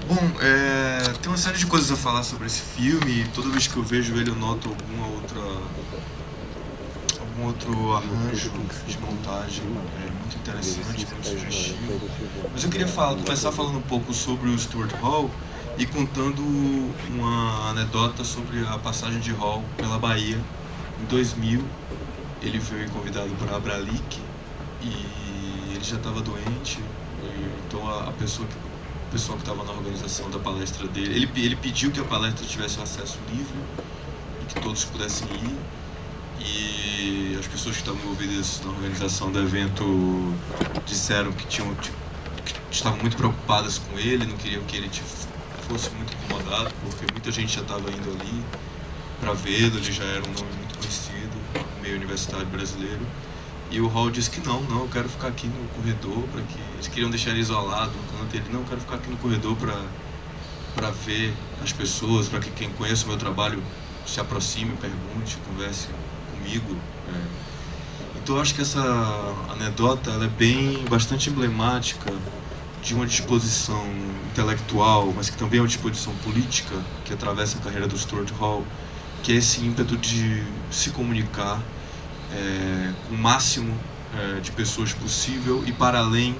Bom, tem uma série de coisas a falar sobre esse filme, e toda vez que eu vejo ele eu noto algum outro arranjo de montagem muito interessante, muito sugestivo. Mas eu queria começar falando um pouco sobre o Stuart Hall e contando uma anedota sobre a passagem de Hall pela Bahia. Em 2000, ele foi convidado por Abralic e ele já estava doente, então o pessoal que estava na organização da palestra dele, ele pediu que a palestra tivesse acesso livre e que todos pudessem ir, e as pessoas que estavam envolvidas na organização do evento disseram que estavam muito preocupadas com ele, não queriam que ele fosse muito incomodado, porque muita gente já estava indo ali para vê-lo, ele já era um nome muito conhecido no meio universitário brasileiro. E o Hall disse que não, eu quero ficar aqui no corredor, para que eles queriam deixar ele isolado no canto. Ele, não, eu quero ficar aqui no corredor para ver as pessoas, para que quem conhece o meu trabalho se aproxime, pergunte, converse comigo. Então eu acho que essa anedota ela é bastante emblemática de uma disposição intelectual, mas que também é uma disposição política que atravessa a carreira do Stuart Hall, que é esse ímpeto de se comunicar com o máximo de pessoas possível e para além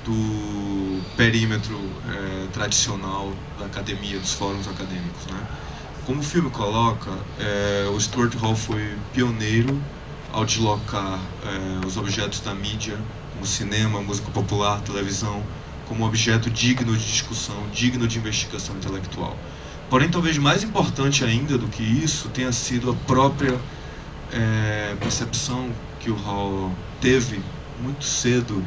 do perímetro tradicional da academia, dos fóruns acadêmicos, né? Como o filme coloca, o Stuart Hall foi pioneiro ao deslocar os objetos da mídia, como cinema, música popular, televisão, como objeto digno de discussão, digno de investigação intelectual. Porém, talvez mais importante ainda do que isso tenha sido a própria percepção que o Hall teve muito cedo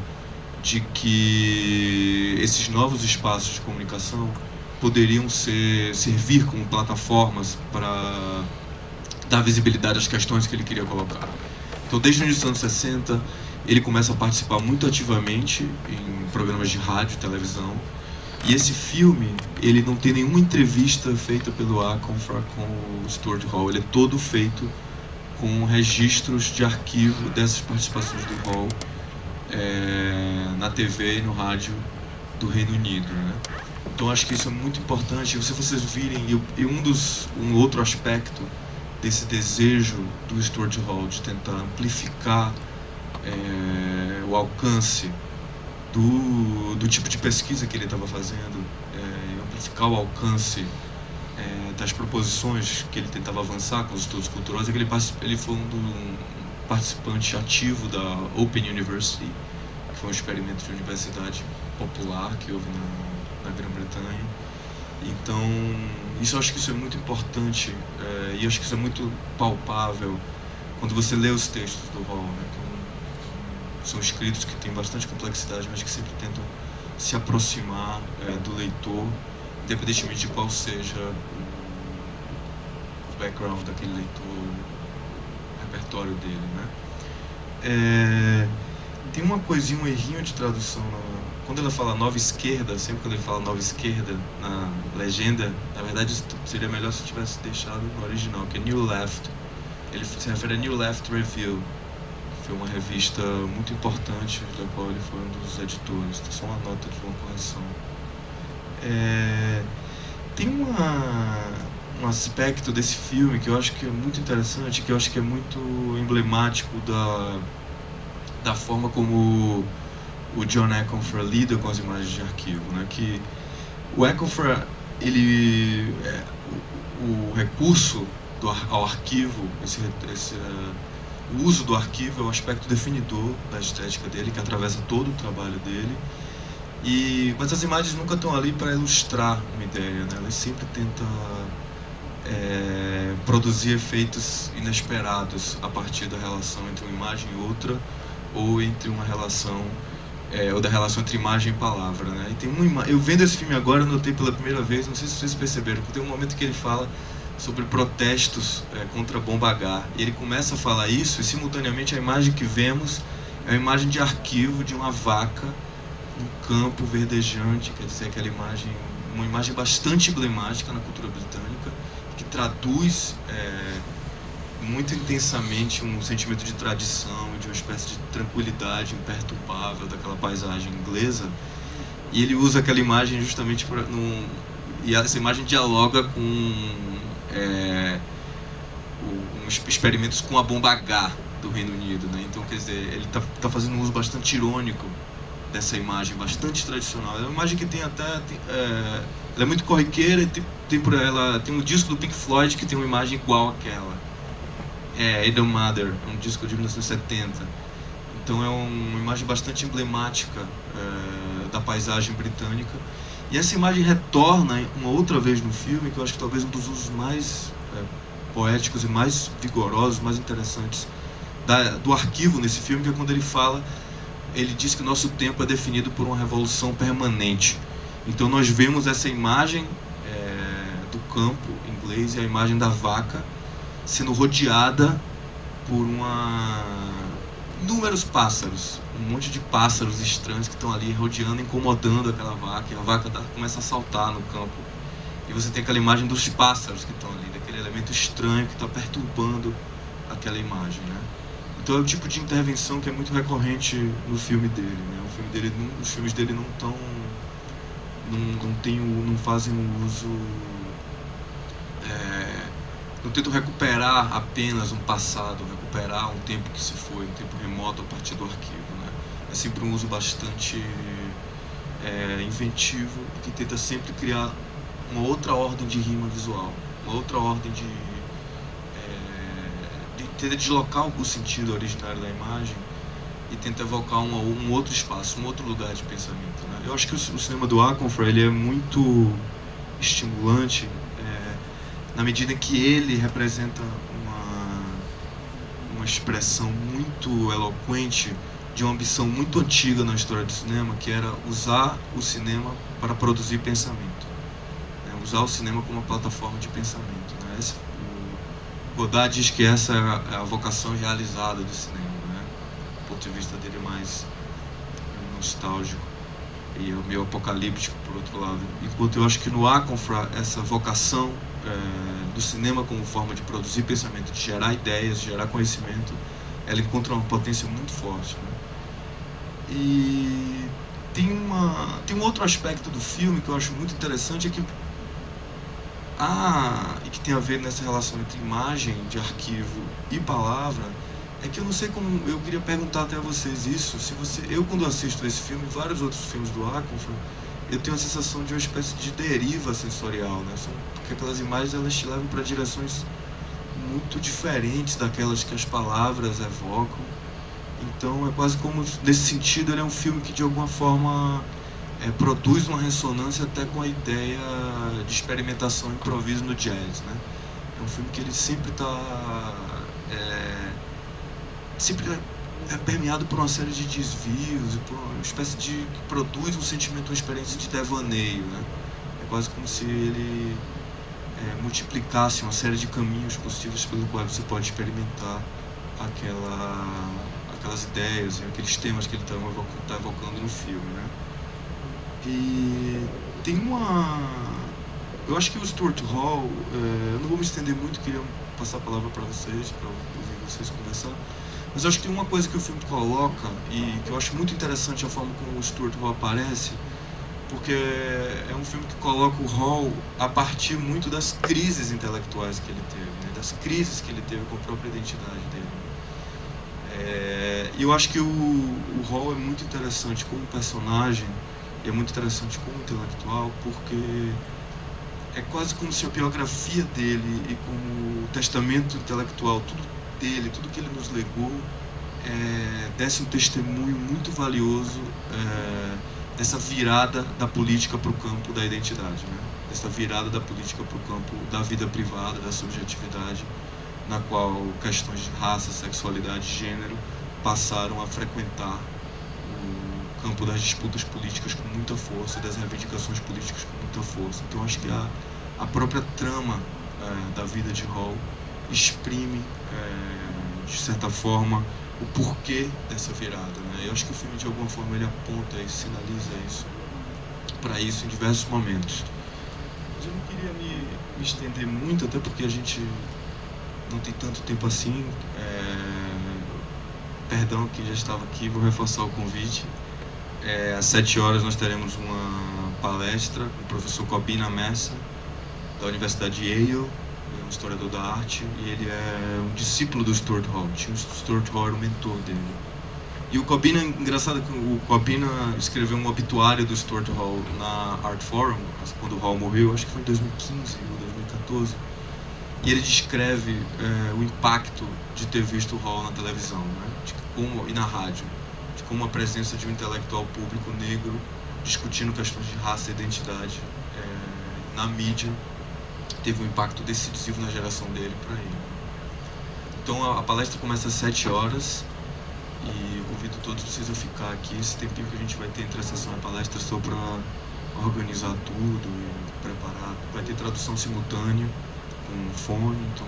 de que esses novos espaços de comunicação poderiam servir como plataformas para dar visibilidade às questões que ele queria colocar. Então, desde o início dos anos 60, ele começa a participar muito ativamente em programas de rádio e televisão. E esse filme, ele não tem nenhuma entrevista feita pelo Aconfa com o Stuart Hall. Ele é todo feito com registros de arquivo dessas participações do Hall na TV e no rádio do Reino Unido, né? Então acho que isso é muito importante. Se vocês virem, um outro aspecto desse desejo do Stuart Hall de tentar amplificar o alcance do tipo de pesquisa que ele estava fazendo, amplificar o alcance das proposições que ele tentava avançar com os estudos culturais, é que ele foi um participante ativo da Open University, que foi um experimento de universidade popular que houve na Grã-Bretanha. Então, eu acho que isso é muito importante, e acho que isso é muito palpável quando você lê os textos do Hall, né, que são escritos que têm bastante complexidade, mas que sempre tentam se aproximar do leitor, independentemente de qual seja o background daquele leitor, o repertório dele, né? Tem uma coisinha, um errinho de tradução quando ela fala nova esquerda, sempre quando ele fala nova esquerda na legenda, na verdade seria melhor se tivesse deixado no original, que é New Left. Ele se refere a New Left Review, que foi uma revista muito importante da qual ele foi um dos editores. Então, só uma nota de uma correção. Tem um aspecto desse filme que eu acho que é muito interessante, que eu acho que é muito emblemático da forma como o John Aconfer lida com as imagens de arquivo, né? Que o Aconfer, o recurso ao arquivo, o uso do arquivo é o aspecto definidor da estética dele, que atravessa todo o trabalho dele. Mas as imagens nunca estão ali para ilustrar uma ideia, né? Elas sempre tentam produzir efeitos inesperados a partir da relação entre uma imagem e outra, ou entre uma relação ou da relação entre imagem e palavra, né? E tem eu vendo esse filme agora, eu notei pela primeira vez, não sei se vocês perceberam, porque tem um momento que ele fala sobre protestos contra a bomba H. E ele começa a falar isso, e simultaneamente a imagem que vemos é uma imagem de arquivo de uma vaca num campo verdejante, quer dizer, uma imagem bastante emblemática na cultura britânica, que traduz muito intensamente um sentimento de tradição, de uma espécie de tranquilidade imperturbável daquela paisagem inglesa. E ele usa aquela imagem justamente para... E essa imagem dialoga com uns experimentos com a bomba H do Reino Unido, né? Então, quer dizer, ele tá fazendo um uso bastante irônico dessa imagem, bastante tradicional. É uma imagem que tem até... ela é muito corriqueira e tem um disco do Pink Floyd que tem uma imagem igual àquela. Eden Mother, um disco de 1970. Então é uma imagem bastante emblemática da paisagem britânica. E essa imagem retorna uma outra vez no filme, que eu acho que talvez um dos usos mais poéticos e mais vigorosos, mais interessantes do arquivo nesse filme, que é quando ele diz que o nosso tempo é definido por uma revolução permanente. Então nós vemos essa imagem do campo inglês e a imagem da vaca sendo rodeada por inúmeros pássaros, um monte de pássaros estranhos que estão ali rodeando, incomodando aquela vaca, e a vaca começa a saltar no campo. E você tem aquela imagem dos pássaros que estão ali, daquele elemento estranho que está perturbando aquela imagem, né? Então é o tipo de intervenção que é muito recorrente no filme dele, né? Os filmes dele não fazem um uso... não tentam recuperar apenas um passado, recuperar um tempo que se foi, um tempo remoto a partir do arquivo, né? É sempre um uso bastante inventivo, que tenta sempre criar uma outra ordem de rima visual, uma outra ordem tenta deslocar o sentido originário da imagem e tenta evocar um outro espaço, um outro lugar de pensamento, né? Eu acho que o cinema do Aconfer, ele é muito estimulante na medida em que ele representa uma expressão muito eloquente de uma ambição muito antiga na história do cinema, que era usar o cinema para produzir pensamento, né? Usar o cinema como uma plataforma de pensamento, né? O Godard diz que essa é a vocação realizada do cinema, né? Do ponto de vista dele mais nostálgico e o meio apocalíptico, por outro lado. Enquanto eu acho que no Aconfer, essa vocação do cinema como forma de produzir pensamento, de gerar ideias, de gerar conhecimento, ela encontra uma potência muito forte, né? E tem um outro aspecto do filme que eu acho muito interessante, e que tem a ver nessa relação entre imagem de arquivo e palavra, é que eu não sei como... Eu queria perguntar até a vocês isso, eu quando assisto esse filme e vários outros filmes do Aconfer, eu tenho a sensação de uma espécie de deriva sensorial, né? Porque aquelas imagens, elas te levam para direções muito diferentes daquelas que as palavras evocam. Então é quase como, nesse sentido, ele é um filme que de alguma forma produz uma ressonância até com a ideia de experimentação e improviso no jazz, né? É um filme que ele sempre está permeado por uma série de desvios e por uma espécie de... que produz um sentimento, uma experiência de devaneio, né? É quase como se ele multiplicasse uma série de caminhos possíveis pelo qual você pode experimentar aquelas ideias, aqueles temas que ele está evocando no filme, né? E tem eu acho que o Stuart Hall, eu não vou me estender muito, queria passar a palavra para vocês, para ouvir vocês conversar, mas eu acho que tem uma coisa que o filme coloca, e que eu acho muito interessante a forma como o Stuart Hall aparece, porque é um filme que coloca o Hall a partir muito das crises intelectuais que ele teve, né? Das crises que ele teve com a própria identidade dele. E eu acho que o Hall é muito interessante como personagem, e é muito interessante como intelectual, porque é quase como se a biografia dele e como o testamento intelectual, tudo dele, tudo que ele nos legou, desse um testemunho muito valioso dessa virada da política para o campo da identidade, né? Dessa virada da política para o campo da vida privada, da subjetividade, na qual questões de raça, sexualidade, gênero passaram a frequentar o campo das disputas políticas com muita força, das reivindicações políticas com muita força. Então acho que a própria trama da vida de Hall exprime, de certa forma, o porquê dessa virada, né? Eu acho que o filme, de alguma forma, ele aponta e sinaliza isso, para isso em diversos momentos. Mas eu não queria me estender muito, até porque a gente não tem tanto tempo assim. Perdão quem já estava aqui, vou reforçar o convite. Às 7 horas nós teremos uma palestra com o professor Cobina Messa, da Universidade de Yale, um historiador da arte, e ele é um discípulo do Stuart Hall. O Stuart Hall era o mentor dele. E o Cobina, engraçado que o Cobina escreveu um obituário do Stuart Hall na Art Forum, quando o Hall morreu, acho que foi em 2015 ou 2014, e ele descreve o impacto de ter visto o Hall na televisão, né? E na rádio, de como a presença de um intelectual público negro discutindo questões de raça e identidade na mídia teve um impacto decisivo na geração dele para ele. Então a palestra começa às 7 horas e convido todos vocês a ficar aqui esse tempinho que a gente vai ter entre a sessão e a palestra só para organizar tudo e preparar. Vai ter tradução simultânea com fone, então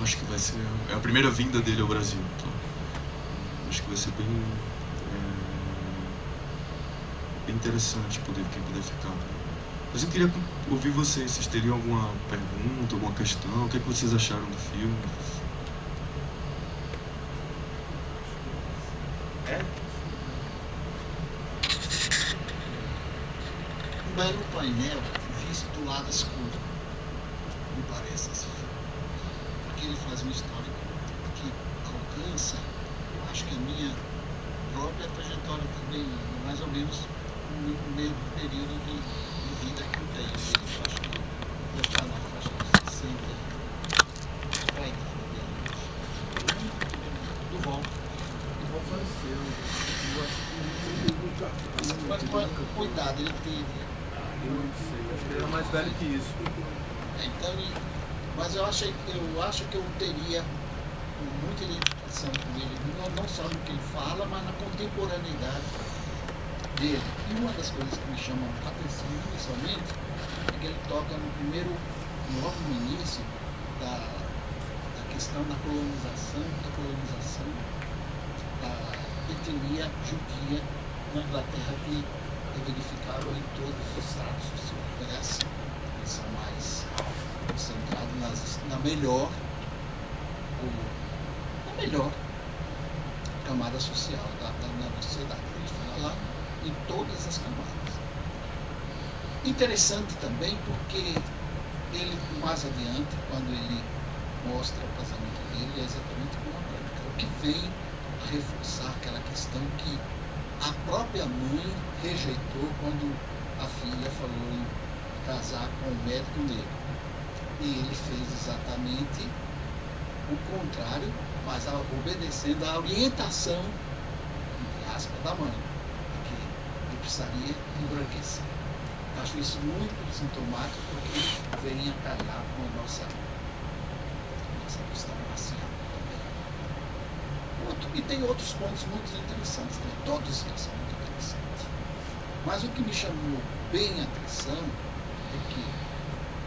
acho que vai ser a primeira vinda dele ao Brasil, então acho que vai ser bem interessante quem puder ficar. Mas eu queria ouvir vocês teriam alguma pergunta, alguma questão, o que vocês acharam do filme? Um belo painel visto do lado escuro, me parece esse filme, porque ele faz uma história que alcança, eu acho que a minha própria trajetória também, mais ou menos no mesmo período de vida que eu tenho. Eu acho que eu estou na faixa dos 60, para a idade dele. Do Hall. O Hall faleceu. Mas cuidado, ele teve. Eu não sei, acho que ele era mais velho que isso. Então, mas eu acho que eu teria muita identificação com ele, não só no que ele fala, mas na contemporaneidade dele. E uma das coisas que me chamam a atenção inicialmente é que ele toca logo no início da questão da colonização da etnia judia na Inglaterra, que é verificável em todos os estratos sociais. Eles são mais concentrados na melhor camada social da sociedade. Ele fala lá em todas as camadas. Interessante também porque ele, mais adiante, quando ele mostra o casamento dele, é exatamente como a branca, o que vem a reforçar aquela questão que a própria mãe rejeitou quando a filha falou em casar com um médico negro. E ele fez exatamente o contrário, mas obedecendo à orientação, entre aspas, da mãe, que ele precisaria embranquecer. Acho isso muito sintomático porque vem a calhar com a nossa questão racial também. E tem outros pontos muito interessantes, né? Todos eles são muito interessantes. Mas o que me chamou bem a atenção é que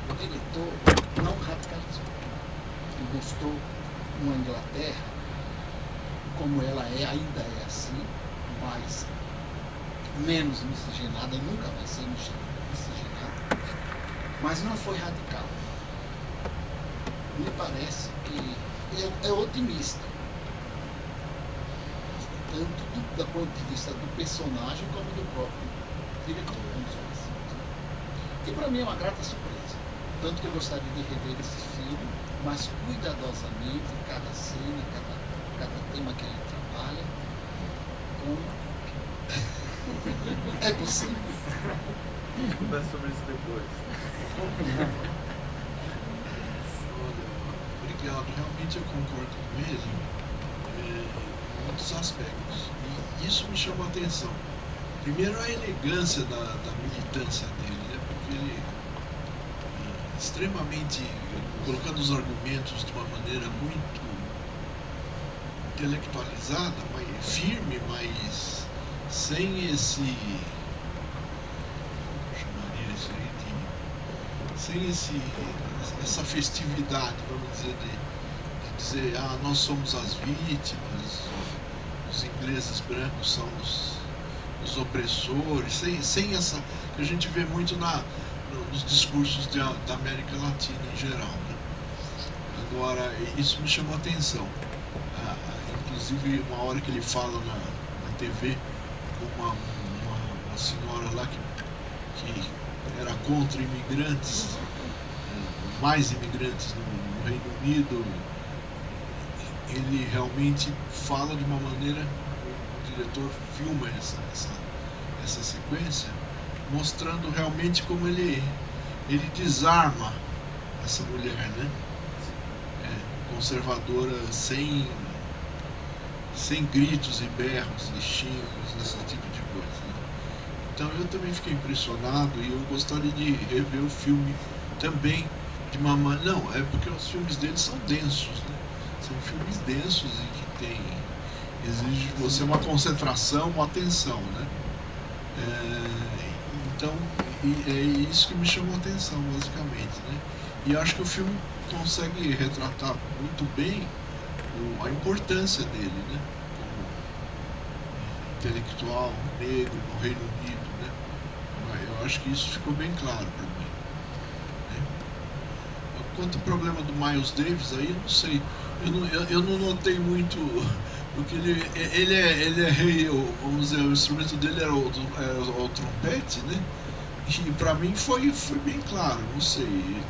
o diretor não radicalizou. Ele mostrou uma Inglaterra como ela ainda é assim, mas menos miscigenada, nunca vai ser miscigenada, mas não foi radical. Me parece que é otimista, tanto do ponto de vista do personagem como do próprio diretor. E para mim é uma grata surpresa, tanto que eu gostaria de rever esse filme, mas cuidadosamente, cada cena, cada tema que ele trabalha, é possível. A gente conversa sobre isso depois. Obrigado, realmente eu concordo com ele em muitos aspectos. E isso me chamou a atenção. Primeiro, a elegância da militância dele, né? Porque ele extremamente colocando os argumentos de uma maneira muito intelectualizada, mas firme, mas sem essa festividade, vamos dizer, de dizer, nós somos as vítimas, os ingleses brancos são os opressores, sem essa que a gente vê muito nos discursos da América Latina em geral, né? Agora, isso me chamou a atenção. Inclusive, uma hora que ele fala na TV uma senhora lá que era contra imigrantes, mais imigrantes no Reino Unido. Ele realmente fala de uma maneira, o diretor filma essa sequência, mostrando realmente como ele desarma essa mulher, né? Conservadora, sem gritos e berros e xingos, esse tipo de coisa, né? Então eu também fiquei impressionado e eu gostaria de rever o filme também de uma maneira... Não, é porque os filmes dele são densos, né? São filmes densos e que exige de você uma concentração, uma atenção, né? Então, é isso que me chamou a atenção, basicamente, né? E acho que o filme consegue retratar muito bem a importância dele, né? Como intelectual negro no Reino Unido, né? Eu acho que isso ficou bem claro para mim, né? Quanto ao problema do Miles Davis, aí eu não sei. Eu não notei muito, porque ele é rei, vamos dizer, o instrumento dele era o trompete, né? E para mim foi bem claro, não sei.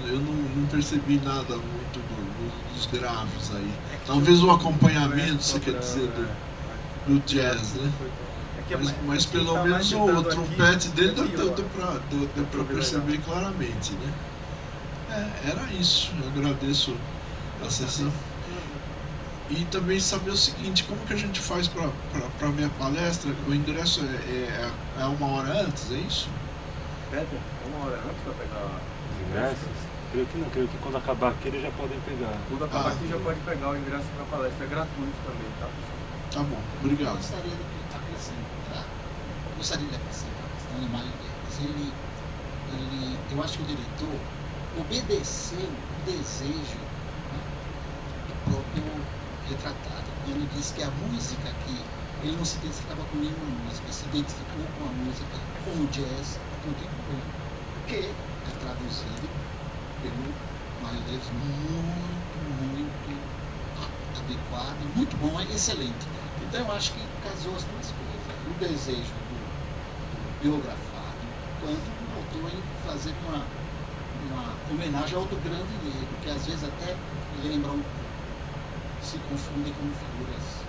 Eu não percebi nada muito dos graves aí. Talvez o acompanhamento, você quer dizer, do jazz, né? Mas pelo menos o trompete dele deu para perceber claramente, né? Era isso. Eu agradeço a sessão. E também saber o seguinte, como que a gente faz para ver a palestra? O ingresso é 1 hora antes, é isso? Peter, 1 hora antes para pegar os ingressos? Creio que não, creio que quando acabar aqui eles já podem pegar. Quando acabar aqui já pode pegar o ingresso para a palestra, é gratuito também, tá? Tá bom, obrigado. Gostaria de acrescentar a questão do Mário Davis. Eu acho que o diretor obedeceu o desejo, né, do próprio retratado. Ele disse que a música aqui, ele não se identificava com nenhuma música, se identificou com a música, com o jazz contemporâneo, que é traduzido pelo Mário Davis muito adequado, muito bom, excelente. Então eu acho que casou as duas coisas, o desejo do biografado, quanto do autor em fazer uma homenagem a outro grande negro, que às vezes até lembram, se confundem como figuras.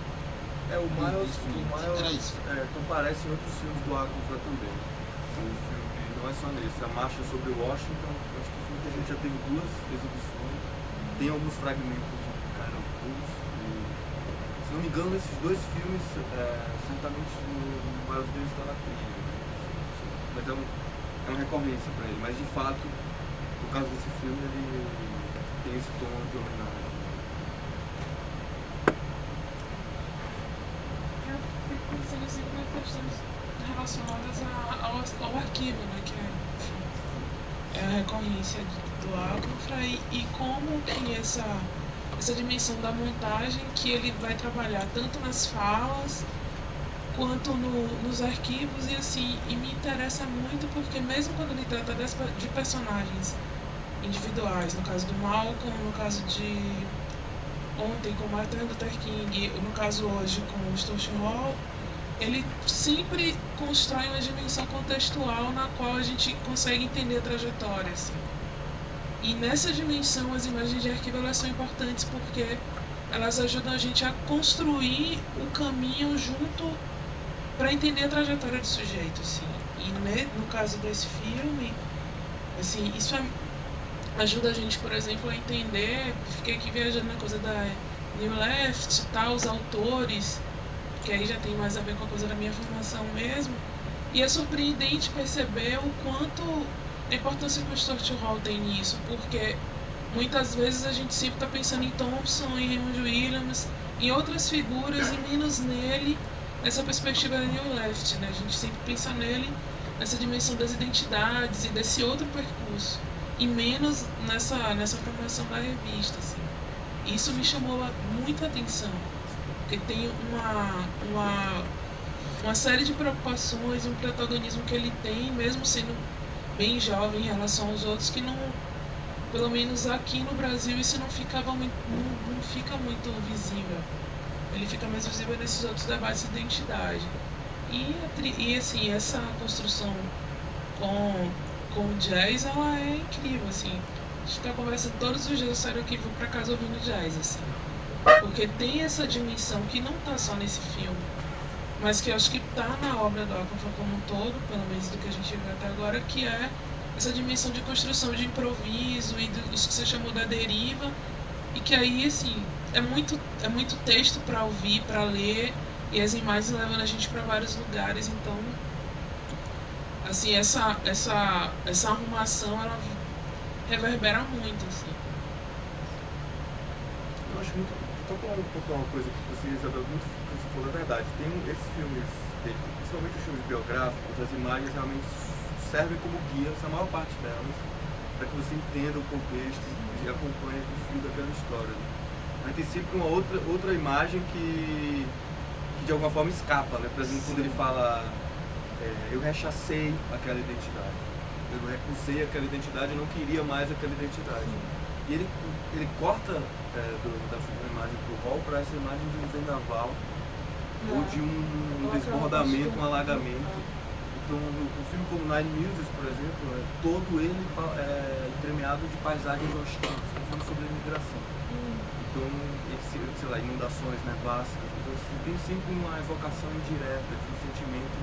O Miles comparece em outros filmes do Agonfra também. O filme não é só nesse, A Marcha sobre Washington, acho que o filme que a gente já teve 2 exibições, tem alguns fragmentos de Cairo Cruz, e se não me engano esses 2 filmes certamente o Miles Davis está na trilha, mas é uma recorrência para ele, mas de fato, por causa desse filme, ele tem esse tom de homenagem. Eu fico pensando sempre em questões relacionadas ao arquivo, né, que é a recorrência do Agonfra e como que essa dimensão da montagem que ele vai trabalhar tanto nas falas quanto nos arquivos e me interessa muito porque mesmo quando ele trata de personagens individuais, no caso do Malcolm, no caso de ontem com Martin Luther King, no caso hoje com o Stuart Hall, ele sempre constrói uma dimensão contextual na qual a gente consegue entender a trajetória, assim. E nessa dimensão as imagens de arquivo elas são importantes porque elas ajudam a gente a construir o caminho junto para entender a trajetória do sujeito, assim. E no caso desse filme, assim, isso ajuda a gente, por exemplo, a entender, fiquei aqui viajando na coisa da New Left, tá, os autores, que aí já tem mais a ver com a coisa da minha formação mesmo, e é surpreendente perceber o quanto a importância que o Stuart Hall tem nisso, porque muitas vezes a gente sempre está pensando em Thompson, em Raymond Williams, em outras figuras e menos nele, nessa perspectiva da New Left, né? A gente sempre pensa nele nessa dimensão das identidades e desse outro percurso, e menos nessa formação da revista, assim. Isso me chamou muita atenção, porque tem uma série de preocupações e um protagonismo que ele tem, mesmo sendo bem jovem em relação aos outros, que não, pelo menos aqui no Brasil, isso não fica muito visível. Ele fica mais visível nesses outros debates de identidade. E assim, essa construção com o jazz, ela é incrível, assim. A gente tá conversando todos os dias, eu saio aqui e vou pra casa ouvindo jazz, assim. Porque tem essa dimensão que não tá só nesse filme, mas que eu acho que tá na obra do Aconfa como um todo, pelo menos do que a gente viu até agora, que é essa dimensão de construção de improviso e isso que você chamou da deriva, e que aí, assim, é muito texto para ouvir, para ler, e as imagens levando a gente para vários lugares. Então, assim, essa arrumação, ela reverbera muito, assim. Eu acho muito... Só falar uma coisa que você, Isabel, muito que você falou a verdade. Tem esses filmes, principalmente os filmes biográficos, as imagens realmente servem como guia, a maior parte delas, para que você entenda o contexto e acompanhe o fio daquela história. Mas tem sempre uma outra imagem que de alguma forma escapa, né? Por exemplo, quando ele fala eu rechacei aquela identidade, eu recusei aquela identidade, eu não queria mais aquela identidade. E ele corta da imagem pro hall para essa imagem de um vendaval ou de um desbordamento, um alagamento. Então, um filme como Nine Muses, por exemplo, todo ele entremeado de paisagens hostis, um filme sobre a imigração. Então, sei lá, inundações, nevascas. Então, assim, tem sempre uma evocação indireta de um sentimento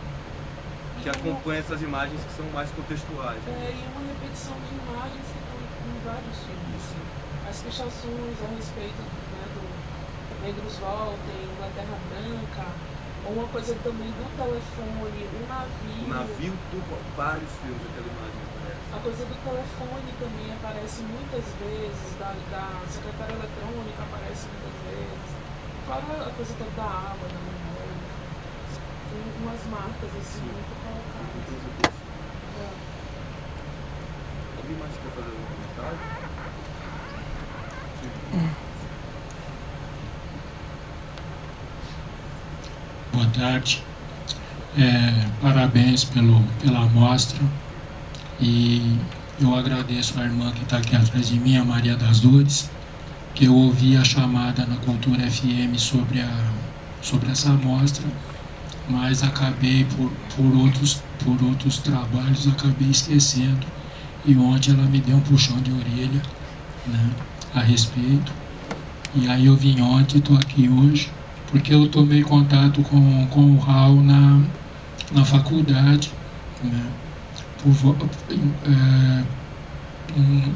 que acompanha essas imagens que são mais contextuais. E uma repetição de imagens em vários filmes. As pichações a respeito, né, do Negros Voltem, Inglaterra Branca, ou uma coisa também do telefone, o navio. O navio, vários filmes aquela imagem aparece. A coisa do telefone também aparece muitas vezes, da secretária eletrônica aparece muitas vezes. Fora a coisa toda da água, da memória. Tem algumas marcas assim muito colocadas. Alguém mais quer fazer algum comentário? Boa tarde. Parabéns pela mostra. E eu agradeço a irmã que está aqui atrás de mim, a Maria das Dores, que eu ouvi a chamada na Cultura FM sobre essa mostra, mas acabei por outros trabalhos, acabei esquecendo. E ontem ela me deu um puxão de orelha, né, a respeito. E aí eu vim ontem e estou aqui hoje, porque eu tomei contato com o Raul na faculdade, né,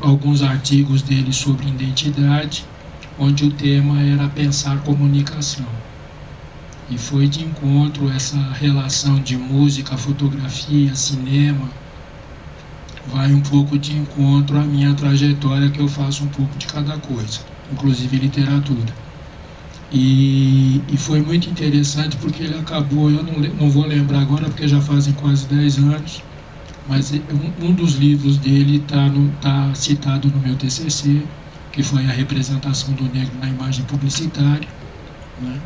alguns artigos dele sobre identidade, onde o tema era pensar comunicação. E foi de encontro essa relação de música, fotografia, cinema, vai um pouco de encontro à minha trajetória, que eu faço um pouco de cada coisa, inclusive literatura. E foi muito interessante porque ele acabou, eu não vou lembrar agora porque já fazem quase 10 anos, mas um dos livros dele está citado no meu TCC, que foi a representação do negro na imagem publicitária, né?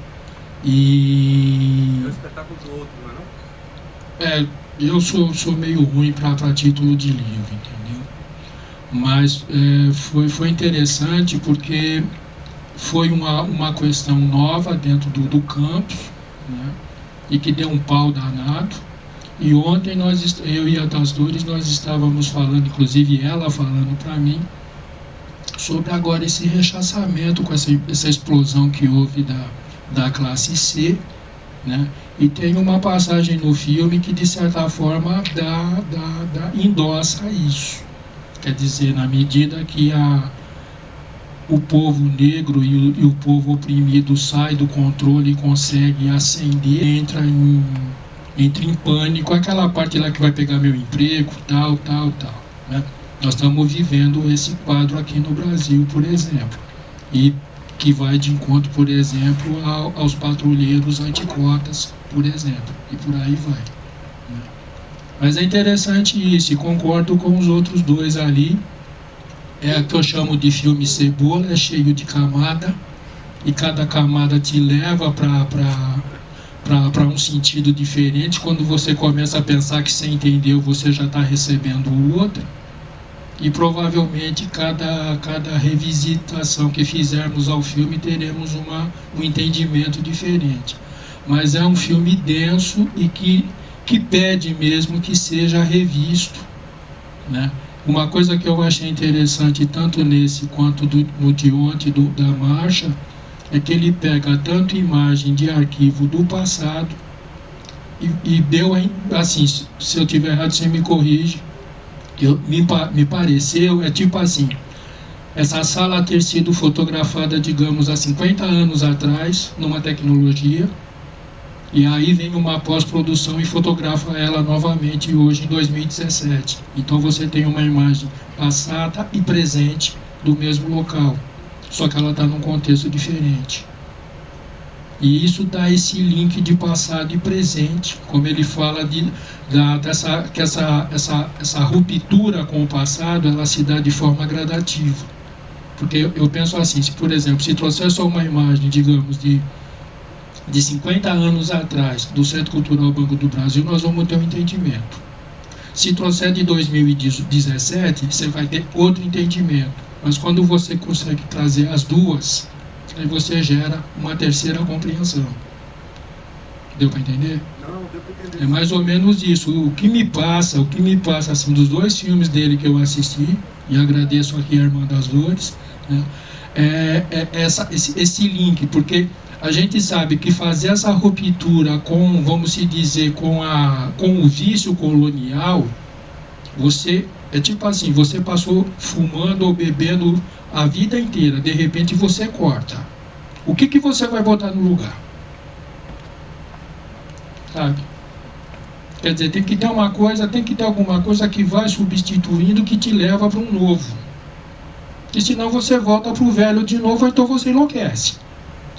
E... É o espetáculo do outro, não é não? Eu sou meio ruim para título de livro, entendeu? Mas foi interessante porque foi uma questão nova dentro do campus, né? E que deu um pau danado. E ontem eu e a Das Dores, nós estávamos falando, inclusive ela falando para mim, sobre agora esse rechaçamento com essa explosão que houve da classe C, né? E tem uma passagem no filme que, de certa forma, endossa isso. Quer dizer, na medida que o povo negro e o povo oprimido sai do controle e consegue ascender, entra em pânico, aquela parte lá que vai pegar meu emprego, tal, né? Nós estamos vivendo esse quadro aqui no Brasil, por exemplo, e que vai de encontro, por exemplo, aos patrulheiros anticotas, por exemplo, e por aí vai, né? Mas é interessante isso, e concordo com os outros dois ali. É o que eu chamo de filme cebola, é cheio de camada, e cada camada te leva para um sentido diferente. Quando você começa a pensar que você entendeu, você já está recebendo outra. E provavelmente cada revisitação que fizermos ao filme teremos um entendimento diferente. mas é um filme denso e que pede mesmo que seja revisto, né? Uma coisa que eu achei interessante tanto nesse quanto no de ontem da marcha é que ele pega tanto imagem de arquivo do passado e deu, assim, se eu tiver errado você me corrige, me pareceu, é tipo assim, essa sala ter sido fotografada, digamos, há 50 anos atrás, numa tecnologia, e aí vem uma pós-produção e fotografa ela novamente hoje em 2017. Então você tem uma imagem passada e presente do mesmo local, só que ela está num contexto diferente. E isso dá esse link de passado e presente, como ele fala que essa ruptura com o passado, ela se dá de forma gradativa. Porque eu penso assim, se por exemplo, se trouxer só uma imagem, digamos, de 50 anos atrás, do Centro Cultural Banco do Brasil, nós vamos ter um entendimento. Se trouxer de 2017, você vai ter outro entendimento. Mas quando você consegue trazer as duas, aí você gera uma terceira compreensão. Deu para entender? Não, deu para entender. É mais ou menos isso. O que me passa assim, dos dois filmes dele que eu assisti, e agradeço aqui a Irmã das Dores, né, esse link, porque a gente sabe que fazer essa ruptura com, vamos se dizer, com o vício colonial, é tipo assim, você passou fumando ou bebendo a vida inteira, de repente você corta. O que você vai botar no lugar? Sabe? Quer dizer, tem que ter alguma coisa que vai substituindo, que te leva para um novo. E senão você volta para o velho de novo, então você enlouquece.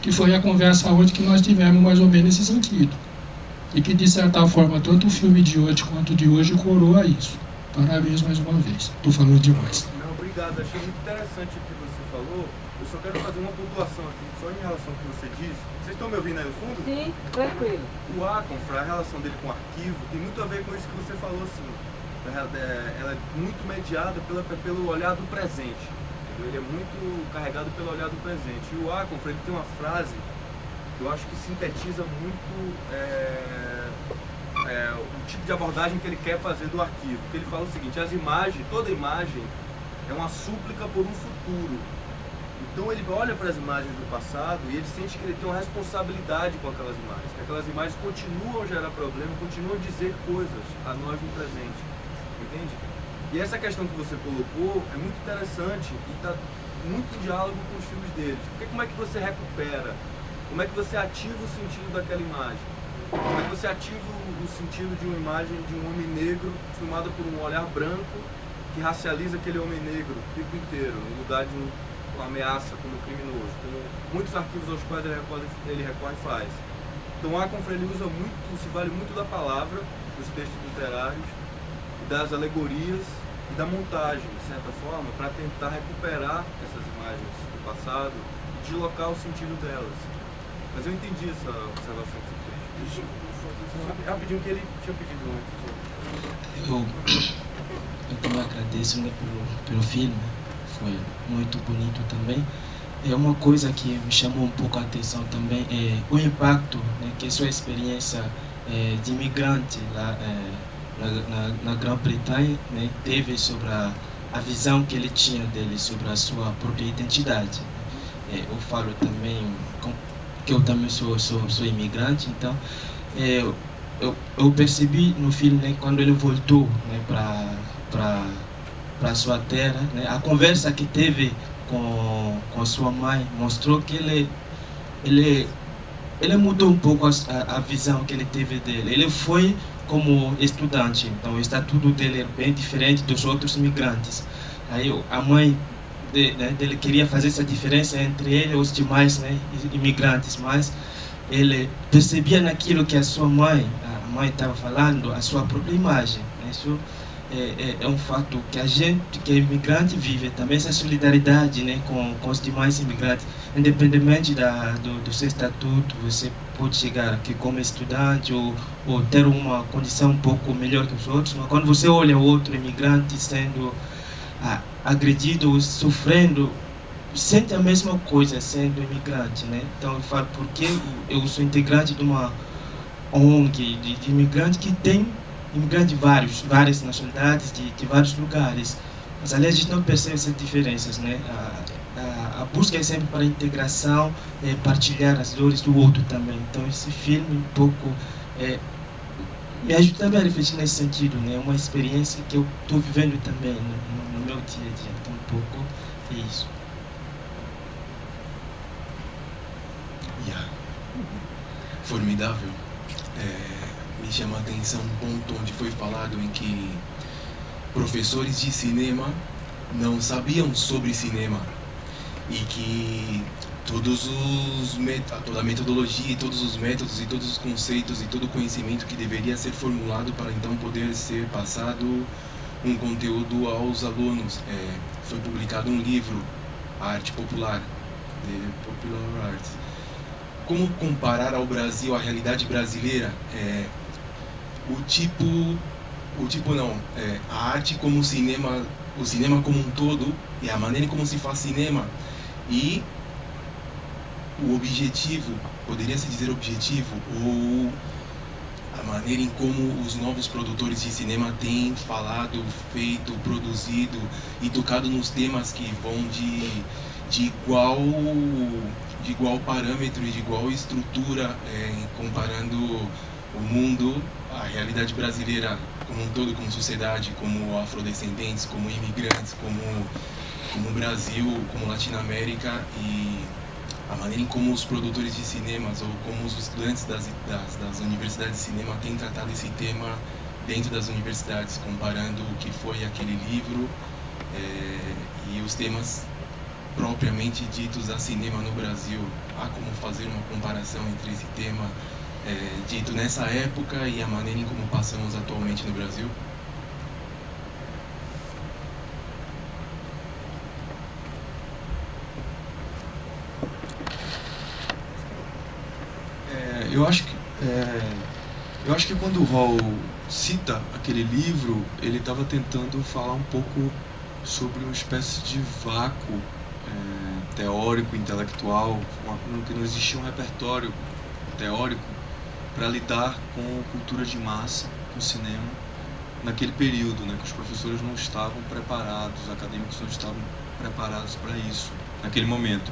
Que foi a conversa hoje que nós tivemos mais ou menos nesse sentido. E que, de certa forma, tanto o filme de ontem quanto o de hoje coroa isso. Parabéns mais uma vez. Estou falando demais. Não, obrigado. Achei muito interessante o que você falou. Eu só quero fazer uma pontuação aqui, só em relação ao que você disse. Vocês estão me ouvindo aí no fundo? Sim, tranquilo. O Aconfra, a relação dele com o arquivo, tem muito a ver com isso que você falou, assim. Ela é muito mediada pelo olhar do presente. Ele é muito carregado pelo olhar do presente. E o Aconfra, ele tem uma frase que eu acho que sintetiza muito o tipo de abordagem que ele quer fazer do arquivo. Que ele fala o seguinte: toda imagem é uma súplica por um futuro. Então ele olha para as imagens do passado e ele sente que ele tem uma responsabilidade com aquelas imagens. Que aquelas imagens continuam a gerar problema, continuam a dizer coisas a nós no presente. Entende? E essa questão que você colocou é muito interessante e está muito em diálogo com os filmes deles. Porque como é que você recupera? Como é que você ativa o sentido daquela imagem? Como é que você ativa o sentido de uma imagem de um homem negro filmada por um olhar branco que racializa aquele homem negro o tempo inteiro, no lugar de uma ameaça como criminoso, como muitos arquivos aos quais ele recorre faz. Então o Aconfra, ele usa muito, se vale muito da palavra, dos textos literários, das alegorias e da montagem, de certa forma, para tentar recuperar essas imagens do passado e deslocar o sentido delas. Mas eu entendi essa observação que você fez. Rapidinho, que ele tinha pedido antes. Eu também agradeço, né, pelo filme, foi muito bonito também. É uma coisa que me chamou um pouco a atenção também é o impacto, né, que sua experiência de imigrante lá na Grã-Bretanha, né, teve sobre a visão que ele tinha dele sobre a sua própria identidade. Eu falo também que eu também sou imigrante, então eu percebi no filme, né, quando ele voltou, né, para sua terra, né, a conversa que teve com sua mãe mostrou que ele mudou um pouco a visão que ele teve dele. Ele foi como estudante, então o estatuto dele é bem diferente dos outros imigrantes. Aí a mãe dele queria fazer essa diferença entre ele e os demais, né, imigrantes, mas ele percebia naquilo que a mãe estava falando, a sua própria imagem. Né? Isso é um fato que a gente, que é imigrante, vive também, essa solidariedade, né, com os demais imigrantes. Independentemente do seu estatuto, você pode chegar aqui como estudante ou ter uma condição um pouco melhor que os outros, mas quando você olha o outro imigrante sendo agredido, sofrendo, sente a mesma coisa sendo imigrante, né? Então eu falo porque eu sou integrante de uma ONG de imigrantes que tem imigrantes de várias nacionalidades, de vários lugares. Mas ali a gente não percebe essas diferenças, né? A busca é sempre para a integração, partilhar as dores do outro também. Então esse filme um pouco me ajuda também a refletir nesse sentido, né? Uma experiência que eu estou vivendo também no meu dia a dia. Então um pouco é isso. Formidável. Me chama a atenção um ponto onde foi falado em que professores de cinema não sabiam sobre cinema e que toda a metodologia, todos os métodos e todos os conceitos e todo o conhecimento que deveria ser formulado para então poder ser passado um conteúdo aos alunos. Foi publicado um livro, A Arte Popular, The Popular Arts. Como comparar ao Brasil, a realidade brasileira, a arte como o cinema como um todo, e a maneira como se faz cinema, e o objetivo, poderia-se dizer objetivo, ou a maneira em como os novos produtores de cinema têm falado, feito, produzido e tocado nos temas que vão de igual parâmetro e de igual estrutura, comparando o mundo, a realidade brasileira como um todo, como sociedade, como afrodescendentes, como imigrantes, como Brasil, como Latinoamérica, e a maneira em como os produtores de cinemas ou como os estudantes das universidades de cinema têm tratado esse tema dentro das universidades, comparando o que foi aquele livro e os temas propriamente ditos a cinema no Brasil. Há como fazer uma comparação entre esse tema dito nessa época e a maneira em como passamos atualmente no Brasil? Eu acho que quando o Hall cita aquele livro, ele estava tentando falar um pouco sobre uma espécie de vácuo teórico, intelectual, que não existia um repertório teórico para lidar com cultura de massa, com cinema, naquele período, né, que os professores não estavam preparados, os acadêmicos não estavam preparados para isso, naquele momento.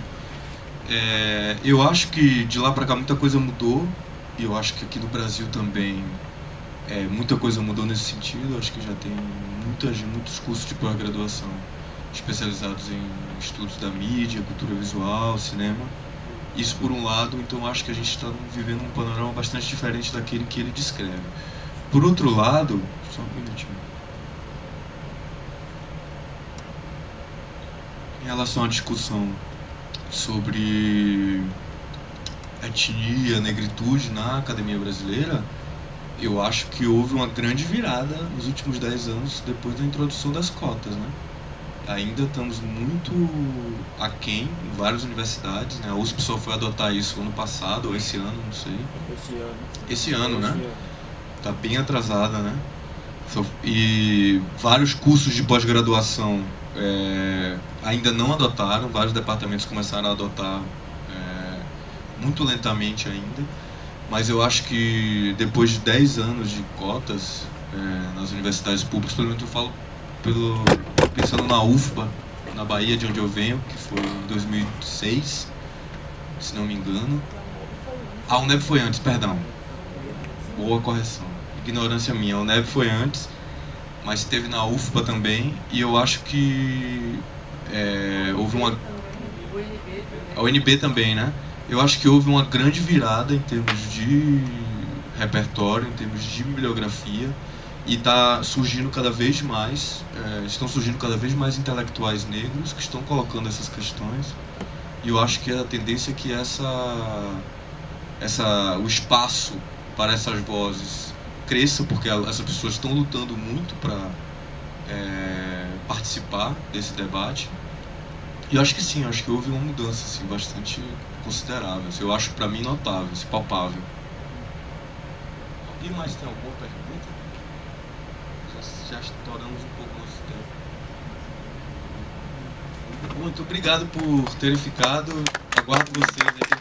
Eu acho que de lá para cá muita coisa mudou, e eu acho que aqui no Brasil também muita coisa mudou nesse sentido. Eu acho que já tem muitos cursos de pós-graduação especializados em estudos da mídia, cultura visual, cinema. Isso por um lado, então acho que a gente está vivendo um panorama bastante diferente daquele que ele descreve. Por outro lado, só um minutinho. Em relação à discussão sobre etnia, negritude na academia brasileira, eu acho que houve uma grande virada nos últimos 10 anos depois da introdução das cotas, né? Ainda estamos muito aquém em várias universidades, né? A USP só foi adotar isso ano passado, ou esse ano, não sei. Esse ano, né? Está bem atrasada, né? E vários cursos de pós-graduação ainda não adotaram, vários departamentos começaram a adotar muito lentamente ainda, mas eu acho que depois de 10 anos de cotas nas universidades públicas, pelo menos eu falo pensando na UFBA, na Bahia, de onde eu venho, que foi em 2006, se não me engano. A UNEB foi antes, perdão. Boa correção. Ignorância minha. A UNEB foi antes, mas teve na UFBA também, e eu acho que houve uma... A UNB também, né? Eu acho que houve uma grande virada em termos de repertório, em termos de bibliografia, e está surgindo cada vez mais, estão surgindo cada vez mais intelectuais negros que estão colocando essas questões, e eu acho que a tendência é que o espaço para essas vozes cresça, porque essas pessoas estão lutando muito para participar desse debate. E eu acho que sim, acho que houve uma mudança assim, bastante considerável, assim, eu acho para mim notável, assim, palpável. Alguém mais tem alguma pergunta? Já estouramos um pouco nosso tempo. Muito obrigado por terem ficado. Aguardo vocês aqui.